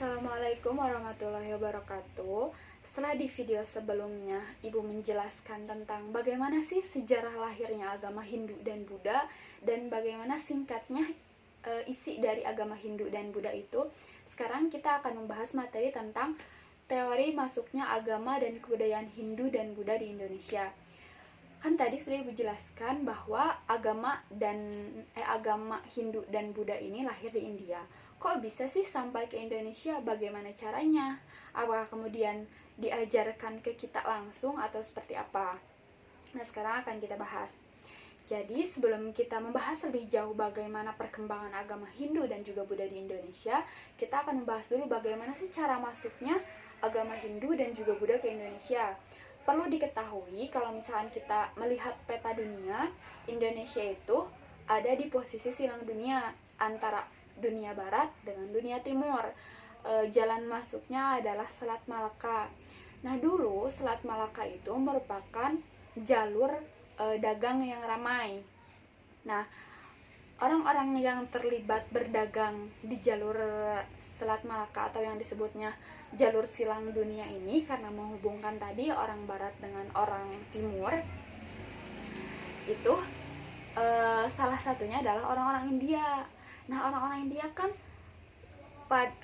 Assalamualaikum warahmatullahi wabarakatuh. Setelah di video sebelumnya Ibu menjelaskan tentang bagaimana sih sejarah lahirnya agama Hindu dan Buddha, dan bagaimana singkatnya isi dari agama Hindu dan Buddha itu, sekarang kita akan membahas materi tentang teori masuknya agama dan kebudayaan Hindu dan Buddha di Indonesia. Kan tadi sudah Ibu jelaskan bahwa agama Hindu dan Buddha ini lahir di India. Kok bisa sih sampai ke Indonesia? Bagaimana caranya? Apakah kemudian diajarkan ke kita langsung atau seperti apa? Nah, sekarang akan kita bahas. Jadi, sebelum kita membahas lebih jauh bagaimana perkembangan agama Hindu dan juga Buddha di Indonesia, kita akan membahas dulu bagaimana sih cara masuknya agama Hindu dan juga Buddha ke Indonesia. Perlu diketahui kalau misalkan kita melihat peta dunia, Indonesia itu ada di posisi silang dunia antara dunia barat dengan dunia timur. Jalan masuknya adalah Selat Malaka. Nah, dulu Selat Malaka itu merupakan jalur dagang yang ramai. Nah, orang-orang yang terlibat berdagang di jalur Selat Malaka atau yang disebutnya jalur silang dunia ini, karena menghubungkan tadi orang barat dengan orang timur, itu salah satunya adalah orang-orang India. Nah, orang-orang India kan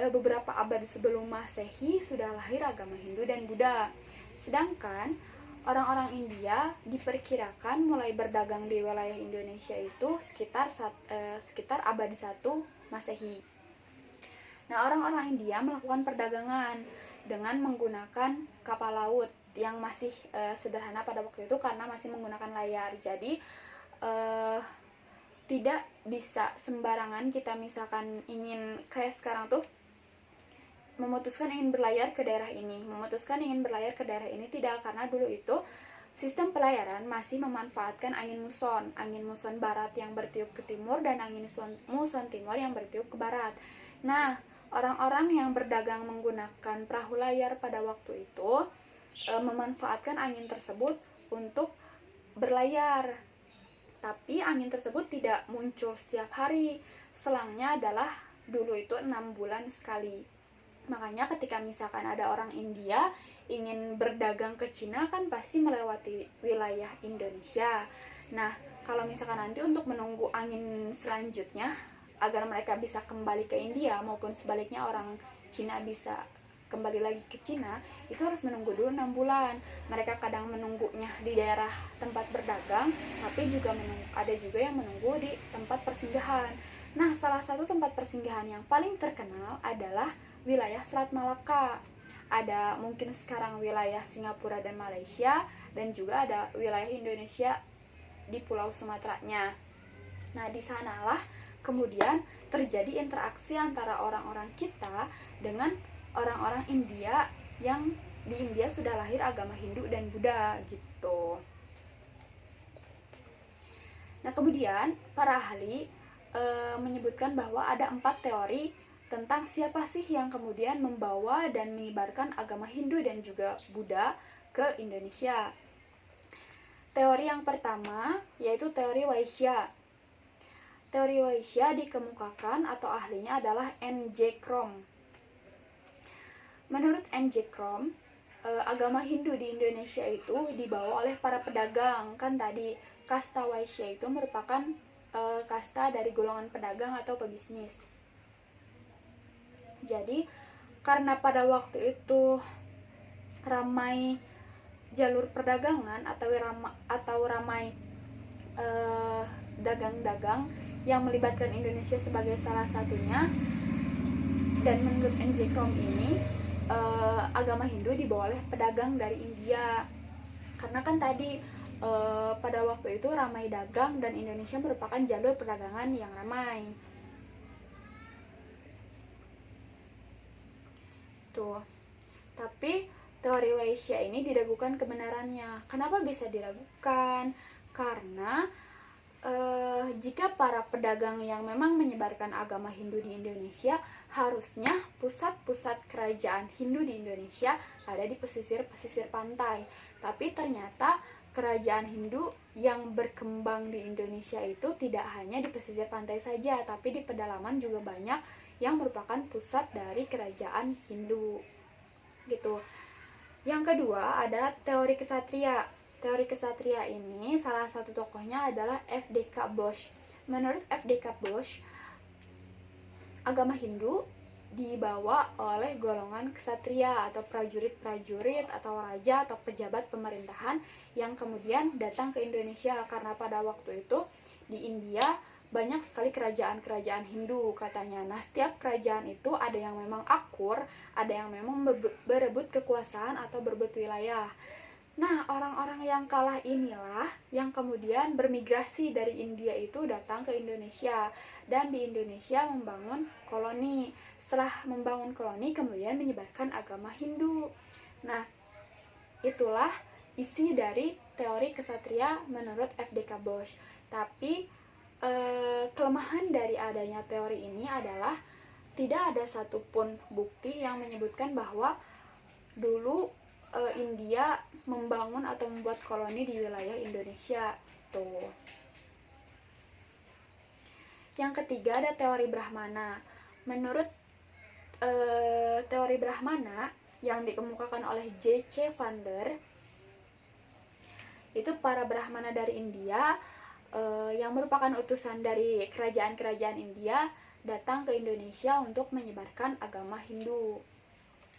beberapa abad sebelum Masehi sudah lahir agama Hindu dan Buddha. Sedangkan orang-orang India diperkirakan mulai berdagang di wilayah Indonesia itu sekitar abad 1 Masehi. Nah, orang-orang India melakukan perdagangan dengan menggunakan kapal laut yang masih sederhana pada waktu itu karena masih menggunakan layar. Jadi tidak bisa sembarangan kita misalkan ingin kayak sekarang tuh memutuskan ingin berlayar ke daerah ini, tidak, karena dulu itu sistem pelayaran masih memanfaatkan angin muson barat yang bertiup ke timur dan angin muson timur yang bertiup ke barat. Nah, orang-orang yang berdagang menggunakan perahu layar pada waktu itu memanfaatkan angin tersebut untuk berlayar. Tapi angin tersebut tidak muncul setiap hari. Selangnya adalah dulu itu 6 bulan sekali. Makanya ketika misalkan ada orang India ingin berdagang ke Cina kan pasti melewati wilayah Indonesia. Nah, kalau misalkan nanti untuk menunggu angin selanjutnya agar mereka bisa kembali ke India maupun sebaliknya orang Cina bisa kembali lagi ke Cina, itu harus menunggu dulu 6 bulan. Mereka kadang menunggunya di daerah tempat berdagang, tapi juga ada juga yang menunggu di tempat persinggahan. Nah, salah satu tempat persinggahan yang paling terkenal adalah wilayah Selat Malaka. Ada mungkin sekarang wilayah Singapura dan Malaysia, dan juga ada wilayah Indonesia di Pulau Sumateranya. Nah, di sanalah kemudian terjadi interaksi antara orang-orang kita dengan orang-orang India yang di India sudah lahir agama Hindu dan Buddha gitu. Nah, kemudian para ahli menyebutkan bahwa ada 4 teori tentang siapa sih yang kemudian membawa dan menyebarkan agama Hindu dan juga Buddha ke Indonesia. Teori yang pertama yaitu teori Vaishya. Teori Vaishya dikemukakan atau ahlinya adalah N.J. Krom. Menurut N.J. Krom, agama Hindu di Indonesia itu dibawa oleh para pedagang. Kan tadi kasta Vaishya itu merupakan kasta dari golongan pedagang atau pebisnis. Jadi karena pada waktu itu ramai jalur perdagangan atau ramai dagang-dagang yang melibatkan Indonesia sebagai salah satunya, dan menurut N.J. Krom ini agama Hindu dibawa oleh pedagang dari India. Karena kan tadi pada waktu itu ramai dagang dan Indonesia merupakan jalur perdagangan yang ramai. Tuh. Tapi teori Vaishya ini diragukan kebenarannya. Kenapa bisa diragukan? Karena jika para pedagang yang memang menyebarkan agama Hindu di Indonesia, harusnya pusat-pusat kerajaan Hindu di Indonesia ada di pesisir-pesisir pantai. Tapi ternyata kerajaan Hindu yang berkembang di Indonesia itu tidak hanya di pesisir pantai saja, tapi di pedalaman juga banyak yang merupakan pusat dari kerajaan Hindu gitu. Yang kedua ada teori kesatria. Teori kesatria ini salah satu tokohnya adalah F.D.K. Bosch. Menurut F.D.K. Bosch, agama Hindu dibawa oleh golongan ksatria atau prajurit-prajurit atau raja atau pejabat pemerintahan yang kemudian datang ke Indonesia, karena pada waktu itu di India banyak sekali kerajaan-kerajaan Hindu katanya. Nah, setiap kerajaan itu ada yang memang akur, ada yang memang berebut kekuasaan atau berebut wilayah. Nah, orang-orang yang kalah inilah yang kemudian bermigrasi dari India itu datang ke Indonesia, dan di Indonesia membangun koloni. Setelah membangun koloni, kemudian menyebarkan agama Hindu. Nah, itulah isi dari teori kesatria menurut F.D.K. Bosch. Tapi kelemahan dari adanya teori ini adalah tidak ada satupun bukti yang menyebutkan bahwa dulu India membangun atau membuat koloni di wilayah Indonesia tuh. Yang ketiga ada teori Brahmana. Menurut teori Brahmana yang dikemukakan oleh J.C. Vander, itu para Brahmana dari India yang merupakan utusan dari kerajaan-kerajaan India datang ke Indonesia untuk menyebarkan agama Hindu.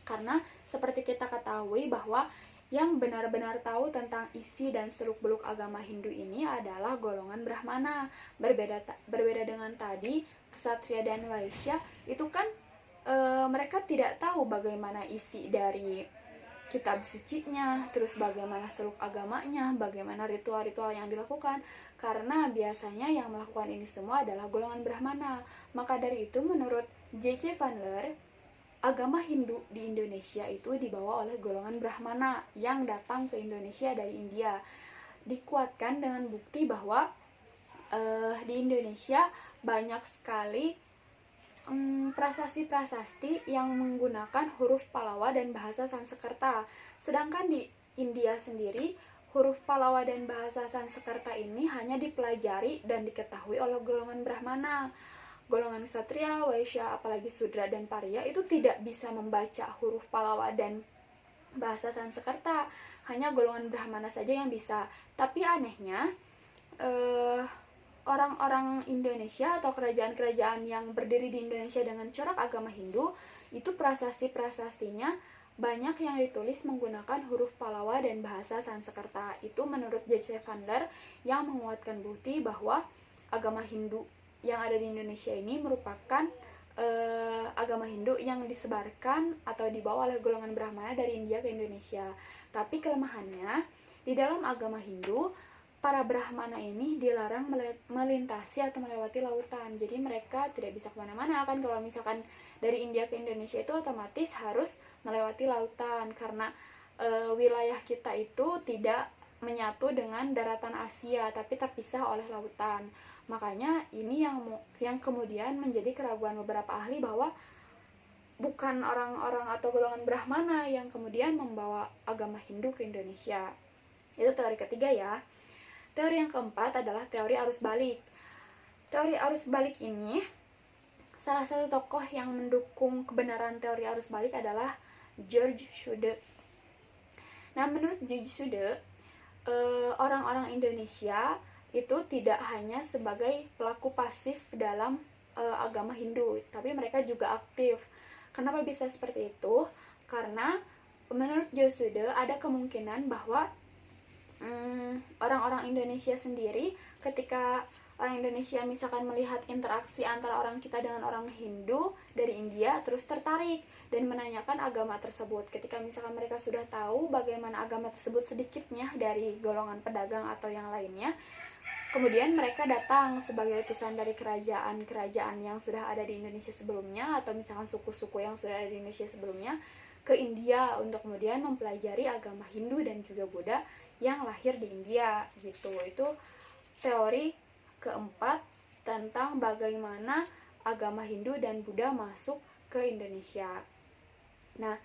Karena seperti kita ketahui bahwa yang benar-benar tahu tentang isi dan seluk-beluk agama Hindu ini adalah golongan Brahmana. Berbeda dengan tadi Ksatria dan Waisya, itu kan mereka tidak tahu bagaimana isi dari kitab sucinya, terus bagaimana seluk agamanya, bagaimana ritual-ritual yang dilakukan, karena biasanya yang melakukan ini semua adalah golongan Brahmana. Maka dari itu menurut J.C. Vander, agama Hindu di Indonesia itu dibawa oleh golongan Brahmana yang datang ke Indonesia dari India. Dikuatkan dengan bukti bahwa di Indonesia banyak sekali prasasti-prasasti yang menggunakan huruf Pallava dan bahasa Sanskerta. Sedangkan di India sendiri, huruf Pallava dan bahasa Sanskerta ini hanya dipelajari dan diketahui oleh golongan Brahmana. Golongan Ksatria, Waisya, apalagi Sudra dan Parya itu tidak bisa membaca huruf Pallava dan bahasa Sanskerta. Hanya golongan Brahmana saja yang bisa. Tapi anehnya, orang-orang Indonesia atau kerajaan-kerajaan yang berdiri di Indonesia dengan corak agama Hindu, itu prasasti-prasastinya banyak yang ditulis menggunakan huruf Pallava dan bahasa Sanskerta. Itu menurut J.C. Vander yang menguatkan bukti bahwa agama Hindu yang ada di Indonesia ini merupakan agama Hindu yang disebarkan atau dibawa oleh golongan Brahmana dari India ke Indonesia. Tapi kelemahannya, di dalam agama Hindu, para Brahmana ini dilarang melintasi atau melewati lautan. Jadi mereka tidak bisa kemana-mana kan. Kalau misalkan dari India ke Indonesia itu otomatis harus melewati lautan, karena wilayah kita itu tidak menyatu dengan daratan Asia, tapi terpisah oleh lautan. Makanya ini yang kemudian menjadi keraguan beberapa ahli bahwa bukan orang-orang atau golongan Brahmana yang kemudian membawa agama Hindu ke Indonesia. Itu teori ketiga ya. Teori yang keempat adalah teori arus balik. Teori arus balik ini, salah satu tokoh yang mendukung kebenaran teori arus balik adalah George Sude. Nah, menurut George Sude, orang-orang Indonesia itu tidak hanya sebagai pelaku pasif dalam agama Hindu, tapi mereka juga aktif. Kenapa bisa seperti itu? Karena menurut Josude ada kemungkinan bahwa orang-orang Indonesia sendiri, ketika orang Indonesia misalkan melihat interaksi antara orang kita dengan orang Hindu dari India, terus tertarik dan menanyakan agama tersebut. Ketika misalkan mereka sudah tahu bagaimana agama tersebut sedikitnya dari golongan pedagang atau yang lainnya, kemudian mereka datang sebagai utusan dari kerajaan-kerajaan yang sudah ada di Indonesia sebelumnya, atau misalkan suku-suku yang sudah ada di Indonesia sebelumnya, ke India untuk kemudian mempelajari agama Hindu dan juga Buddha yang lahir di India gitu. Itu teori keempat tentang bagaimana agama Hindu dan Buddha masuk ke Indonesia. Nah,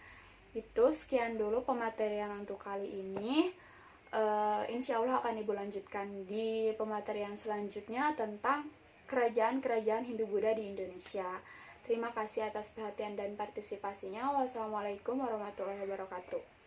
itu sekian dulu pematerian untuk kali ini. Insya Allah akan ibu lanjutkan di pematerian selanjutnya tentang kerajaan-kerajaan Hindu Buddha di Indonesia. Terima kasih atas perhatian dan partisipasinya. Wassalamualaikum warahmatullahi wabarakatuh.